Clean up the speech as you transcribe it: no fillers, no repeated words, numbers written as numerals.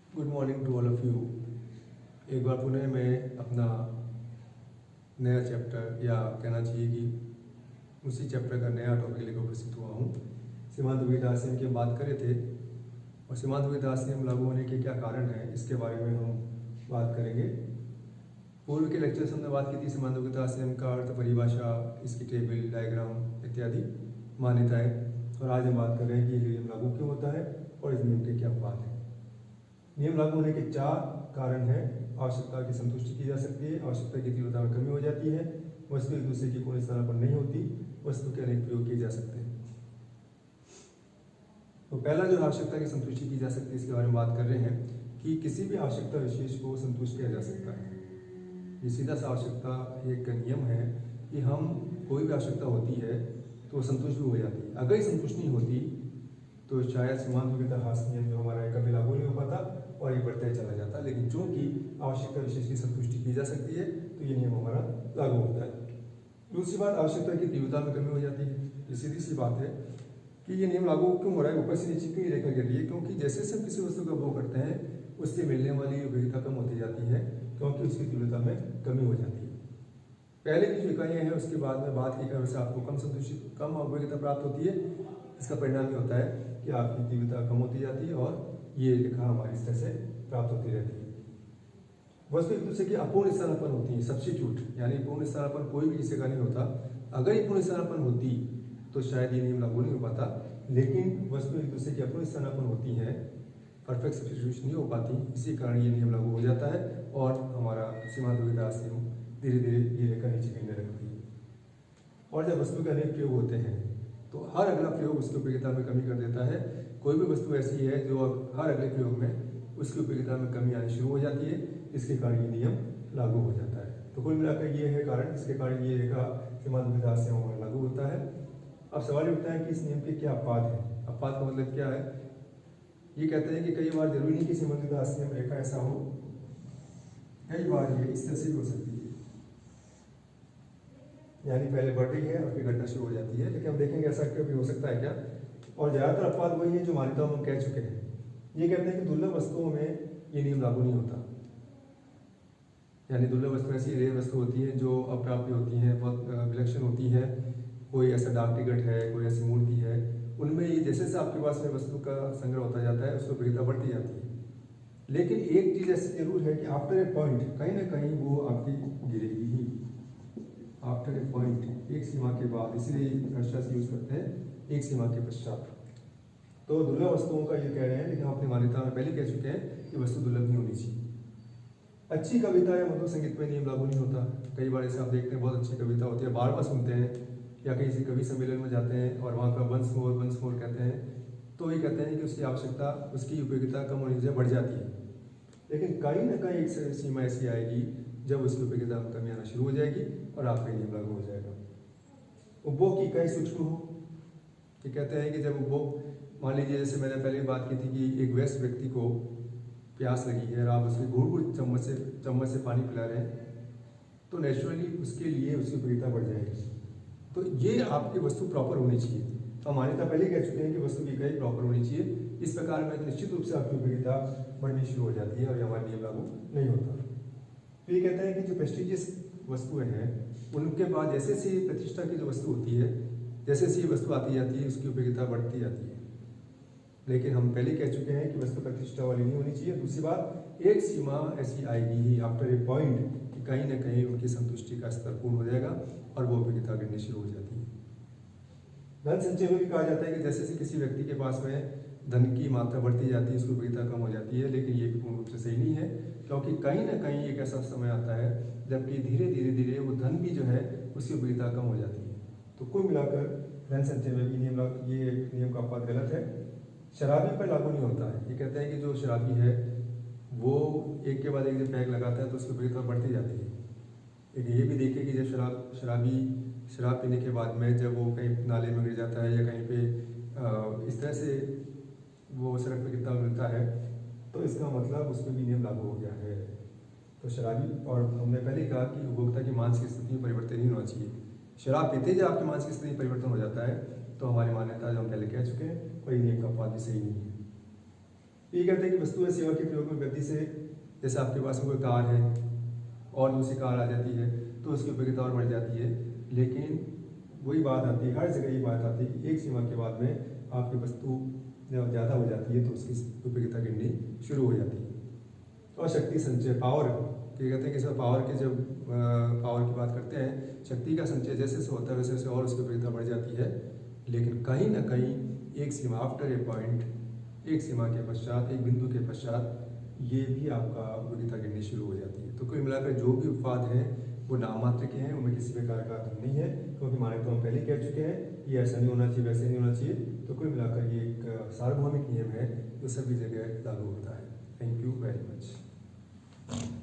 Good morning to all of you. एक बार पुनः मैं अपना नया चैप्टर या कहना चाहिए कि उसी चैप्टर का नया टॉपिक लेकर उपस्थित हुआ हूँ। सीमांत विविधाश्रम की हम बात कर रहे थे और सीमांत विविधाश्रम लागू होने के क्या कारण हैं इसके बारे में हम बात करेंगे। पूर्व के लेक्चर्स हमने बात की थी सीमांत विविधाश्रम का अर्थ, परिभाषा, इसकी टेबल, डायग्राम इत्यादि मान्यताएं, और आज हम बात कर रहे हैं कि ये नियम लागू क्यों होता है और इस नियम के क्या अपवाद हैं। नियम लागू होने के 4 कारण हैं। आवश्यकता की संतुष्टि की जा सकती है, आवश्यकता की तीव्रता में कमी हो जाती है, वस्तु एक दूसरे की पूर्ण स्थानापन्न नहीं होती, वस्तु के अनेक प्रयोग किए जा सकते हैं। तो पहला जो आवश्यकता की संतुष्टि की जा सकती है इसके बारे में बात कर रहे हैं कि किसी भी आवश्यकता विशेष को संतुष्ट किया जा सकता है। ये सीधा सा आवश्यकता एक नियम है कि हम कोई भी आवश्यकता होती है तो संतुष्ट भी हो जाती है। अगर ये संतुष्ट नहीं होती तो शायद सीमांत विविधाश्रम नियम जो हमारा है कभी लागू नहीं हो पाता और ये बढ़ता ही चला जाता। लेकिन चूंकि आवश्यकता विशेष की संतुष्टि की जा सकती है तो ये नियम हमारा लागू होता है। दूसरी बात, आवश्यकता की तीव्रता में कमी हो जाती है। ये सीधी सी बात है कि ये नियम लागू क्यों हो रहा है, ऊपर से नीचे क्यों रेखा गिर रही है, क्योंकि जैसे से हम किसी वस्तु का उपभोग करते हैं उससे मिलने वाली उपयोगिता कम होती जाती है, क्योंकि उसकी तीव्रता में कमी हो जाती है। पहले की जो इकाइयाँ हैं उसके बाद में बात की इकाइयों से आपको कम उपयोगिता प्राप्त होती है। इसका परिणाम ये होता है कि आपकी तीव्रता कम होती जाती है और ये रेखा हमारी इस तरह से प्राप्त होती रहती है। वस्तु एक दूसरे की अपूर्ण स्थानापन्न होती है, सब्स्टिट्यूट, यानी पूर्ण स्थानापन्न कोई भी किसी का नहीं होता। अगर ये पूर्ण स्थानापन्न होती तो शायद ये नियम लागू नहीं हो पाता, लेकिन वस्तु एक दूसरे की अपूर्ण स्थानापन्न होती है, परफेक्ट सब्स्टिट्यूशन नहीं हो पाती, इसी कारण ये नियम लागू हो जाता है और हमारा सीमांत विविधाश्रम धीरे धीरे ये रेखा नीचे गिरने लगती है। और जब वस्तु के अनेक प्रयोग होते हैं तो हर अगला प्रयोग उसकी उपयोगिता में कमी कर देता है। कोई भी वस्तु ऐसी है जो हर अगले प्रयोग में उसकी उपयोगिता में कमी आनी शुरू हो जाती है, इसके कारण ये नियम लागू हो जाता है। तो कुल मिलाकर ये है कारण, इसके कारण ये रेखा सीमांत विविधाश्रम में लागू होता है। अब सवाल ये उठता है कि इस नियम के क्या अपवाद है। अपवाद का मतलब क्या है? ये कहते हैं कि कई बार जरूरी नहीं कि सीमांत विविधाश्रम रेखा ऐसा हो, कई बार ये इस तरह से भी हो सकती है, यानी पहले बढ़ रही है और फिर घटना शुरू हो जाती है। लेकिन हम देखेंगे ऐसा कभी हो सकता है क्या। और ज़्यादातर अपवाद वही है जो मान्यताओं में हम कह चुके हैं। ये कहते हैं कि दुर्लभ वस्तुओं में ये नियम लागू नहीं होता, यानी दुर्लभ वस्तु ऐसी रेयर वस्तु होती है जो अप्राप्य होती है, बहुत विलक्षण होती है, कोई ऐसा डाक टिकट है, कोई ऐसी मूर्ति है, उनमें ये जैसे जैसे आपके पास में वस्तु का संग्रह होता जाता है उसकी उपयोगिता बढ़ती जाती है। लेकिन एक चीज़ ऐसी जरूर है कि आफ्टर ए पॉइंट कहीं ना कहीं वो आपकी गिरेगी ही। आफ्टर ए पॉइंट, एक सीमा के बाद, इसलिए हर्षा से यूज करते हैं एक सीमा के पश्चात। तो दुर्लभ वस्तुओं का ये कह रहे हैं, लेकिन हम अपनी मान्यता में पहले कह चुके हैं कि वस्तु दुर्लभ नहीं होनी चाहिए। अच्छी कविता या मधुर संगीत में नियम लागू नहीं होता। कई बार ऐसे आप देखते हैं बहुत अच्छी कविता होती है, बार बार सुनते हैं, या कहीं से कवि सम्मेलन में जाते हैं और वहाँ का वंस मोर कहते हैं, तो ये कहते हैं कि उसकी आवश्यकता, उसकी उपयोगिता कम होने से बढ़ जाती है। लेकिन कहीं ना कहीं एक सीमा ऐसी आएगी जब उसकी उपयोगिता में कमी आना शुरू हो जाएगी और आपका नियम लागू हो जाएगा। उपभोग की इकाई सूक्ष्म हो, कि कहते हैं कि जब उपभोग, मान लीजिए जैसे मैंने पहले बात की थी कि एक वयस्क व्यक्ति को प्यास लगी है और आप उसके घूट चम्मच से पानी पिला रहे हैं, तो नेचुरली उसके लिए उसकी उपयोगिता बढ़ जाएगी। तो ये आपकी वस्तु प्रॉपर होनी चाहिए। तो मान्यता पहले कह चुके हैं कि वस्तु की इकाई प्रॉपर होनी चाहिए। इस प्रकार में निश्चित रूप से आपकी उपयोगिता बढ़नी शुरू हो जाती है और हमारा नियम लागू नहीं होता। तो ये कहते हैं कि जो प्रेस्टिजियस वस्तुएं हैं उनके बाद जैसे से प्रतिष्ठा की जो वस्तु होती है, जैसे से वस्तु आती जाती है उसकी उपयोगिता बढ़ती जाती है। लेकिन हम पहले कह चुके हैं कि वस्तु प्रतिष्ठा वाली नहीं होनी चाहिए। दूसरी बात, एक सीमा ऐसी आएगी ही आफ्टर ए पॉइंट कि कहीं ना कहीं उनकी संतुष्टि का स्तर पूर्ण हो जाएगा और वो उपयोगिता गिरनी शुरू हो जाती है। धन संचय में भी कहा जाता है कि जैसे से किसी व्यक्ति के पास में धन की मात्रा बढ़ती जाती है उसकी उपयोगिता कम हो जाती है, लेकिन ये भी पूर्ण रूप से सही नहीं है, क्योंकि कहीं ना कहीं एक ऐसा समय आता है जबकि धीरे धीरे वो धन भी जो है उसकी उपयोगिता कम हो जाती है। तो कुल मिलाकर धन संचय में भी ये नियम का अपवाद गलत है। शराबी पर लागू नहीं होता है। ये कहते हैं कि जो शराबी है वो एक के बाद एक जब पैक लगाता है तो उसकी उपयोगिता बढ़ती जाती है। लेकिन ये भी देखिए कि जब शराबी शराब पीने के बाद में जब वो कहीं नाले में गिर जाता है या कहीं पे इस तरह से वो सड़क पर गिरता मिलता है, तो इसका मतलब उसमें भी नियम लागू हो गया है। तो शराबी, और हमने पहले कहा कि उपभोक्ता की मानसिक स्थिति में परिवर्तन नहीं होना चाहिए। शराब पीते जब आपकी मानसिक स्थिति में परिवर्तन हो जाता है तो हमारी मान्यता जो हम पहले कह चुके हैं, कोई नियम का अपवाद भी सही नहीं है। ये कहते हैं कि वस्तु या सेवा के प्रयोग में गति से, जैसे आपके पास में कोई कार है और दूसरी कार आ जाती है तो उसकी उपयोगिता और बढ़ जाती है, लेकिन वही बात आती है, हर जगह ये बात आती है कि एक सीमा के बाद में आपकी वस्तु जब ज़्यादा हो जाती है तो उसकी उपयोगिता गिरनी शुरू हो जाती है। और शक्ति संचय, पावर, क्या कहते हैं कि पावर के जब पावर की बात करते हैं, शक्ति का संचय जैसे जैसे होता है वैसे वैसे और उसकी उपयोगिता बढ़ जाती है, लेकिन कहीं ना कहीं एक सीमा, आफ्टर ए पॉइंट, एक सीमा के पश्चात, एक बिंदु के पश्चात ये भी आपका उपयोगिता गिरनी शुरू हो जाती है। तो कुल मिलाकर जो भी उत्पाद हैं वो नाम मात्र के हैं, उनमें किसी प्रकार का अर्थ नहीं है, क्योंकि माने तो हम पहले कह चुके हैं ये ऐसा नहीं होना चाहिए, वैसे नहीं होना चाहिए। तो कुल मिलाकर ये एक सार्वभौमिक नियम है जो सभी जगह लागू होता है। Thank you very much.